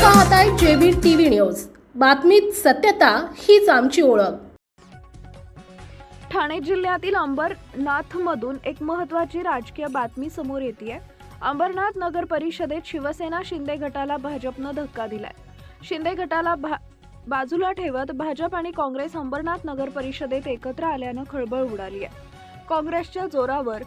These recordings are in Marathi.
पाहताय जेबी टीव्ही न्यूज। बातमीत सत्यता हीच आमची ओळख। ठाणे जिल्ह्यातील अंबरनाथमधून एक महत्त्वाची राजकीय बातमी समोर येतेय। अंबरनाथ नगर परिषदेत शिवसेना शिंदे गटाला भाजपनं धक्का दिलाय। शिंदे गटाला बाजूला ठेवत भाजप आणि काँग्रेस अंबरनाथ नगर परिषदेत एकत्र आल्यानं खळबळ उडाली आहे। काँग्रेसच्या जोरावर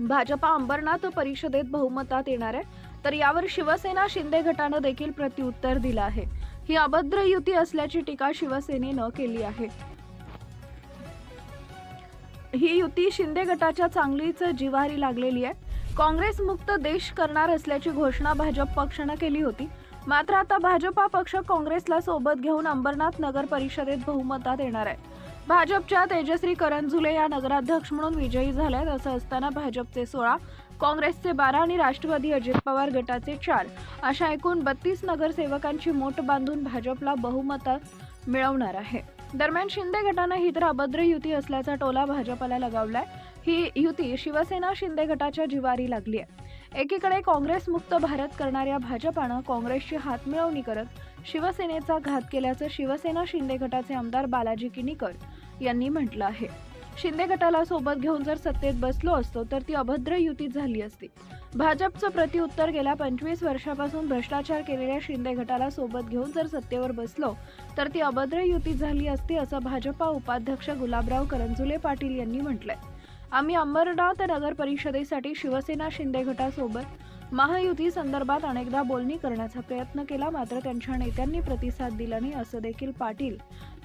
भाजपा अंबरनाथ परिषदेत बहुमतात येणार आहे, तर यावर शिवसेना शिंदे गटानं देखील प्रत्युत्तर दिलं आहे। ही अभद्र युती असल्याची टीका शिवसेनेनं केली आहे। ही युती शिंदे गटाच्या चांगलीच जिव्हारी लागलेली आहे। काँग्रेस मुक्त देश करणार असल्याची घोषणा भाजप पक्षानं केली होती, मात्र आता भाजपा पक्ष काँग्रेसला सोबत घेऊन अंबरनाथ नगर परिषदेत बहुमतात येणार आहे। भाजपच्या तेजश्री करंजुले या नगराध्यक्ष म्हणून विजयी झाल्यात। असं असताना भाजपचे 16, काँग्रेसचे 12 आणि राष्ट्रवादी अजित पवार गटाचे 4 अशा एकूण 32 नगरसेवकांची मोट बांधून भाजपला बहुमत मिळवणार आहे। दरम्यान शिंदे गटानं ही तर अभद्र युती असल्याचा टोला भाजपला लगावलाय। ही युती शिवसेना शिंदे गटाच्या जिवारी लागली आहे। एकीकडे काँग्रेस मुक्त भारत करणाऱ्या भाजपानं काँग्रेसची हातमिळवणी करत शिवसेनेचा घात केल्याचं शिवसेना शिंदे गटाचे आमदार बालाजी किनीकर यांनी म्हटलं आहे। शिंदे गटाला सोबत घेऊन जर सत्तेत बसलो असतो तर ती अभद्र युती झाली असती। भाजपचं प्रत्युत्तर गेल्या 25 वर्षापासून भ्रष्टाचार केलेल्या शिंदे गटाला सोबत घेऊन जर सत्तेवर बसलो तर ती अभद्र युती झाली असती, असं भाजपा उपाध्यक्ष गुलाबराव करंजुले पाटील यांनी म्हटलंय। आम्ही अंबरनाथ नगर परिषदेसाठी शिवसेना शिंदे गटासोबत महायुती संदर्भात अनेकदा बोलणी करण्याचा प्रयत्न केला, मात्र त्यांच्या नेत्यांनी प्रतिसाद दिला नाही, असं देखील पाटील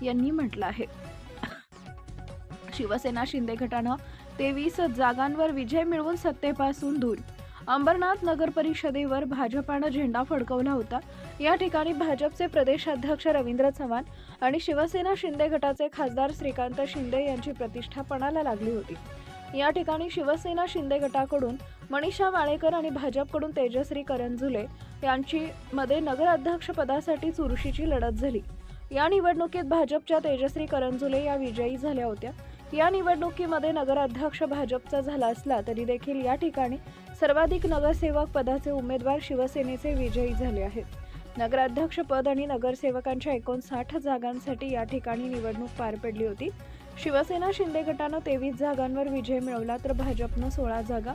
यांनी म्हटलं आहे। शिवसेना शिंदे गटानं 23 जागांवर विजय मिळवून सत्तेपासून दूर। अंबरनाथ नगर परिषदेवर भाजपानं झेंडा फडकवला होता। या ठिकाणी भाजपचे प्रदेशाध्यक्ष रवींद्र चव्हाण आणि शिवसेना शिंदे गटाचे खासदार श्रीकांत शिंदे यांची प्रतिष्ठा पणाला लागली होती। या ठिकाणी शिवसेना शिंदे गटाकडून मनीषा वाळेकर आणि भाजपकडून तेजश्री करंजुले यांची मध्ये नगराध्यक्ष पदासाठी चुरशीची लढत झाली। या निवडणुकीत भाजपच्या तेजश्री करंजुले या विजयी झाल्या होत्या। या निवडणुकीमध्ये नगराध्यक्ष भाजपचा झाला असला तरी देखील या ठिकाणी सर्वाधिक नगरसेवक पदाचे उमेदवार शिवसेनेचे विजयी झाले आहेत। नगराध्यक्ष पद आणि नगरसेवकांच्या 59 जागांसाठी या ठिकाणी निवडणूक पार पडली होती। शिवसेना शिंदे गटानं 23 जागांवर विजय मिळवला, तर भाजपनं 16 जागा,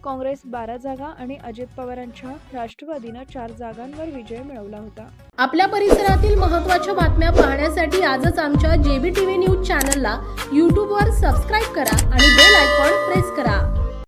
काँग्रेस 12 जागा आणि अजित पवारांच्या राष्ट्रवादीनं 4 जागांवर विजय मिळवला होता। आपल्या परिसरातील महत्त्वाच्या बातम्या पाहण्यासाठी आजच आमच्या जेबी टीव्ही न्यूज चॅनलला YouTube वर सबस्क्राईब करा आणि बेल आयकॉन प्रेस करा।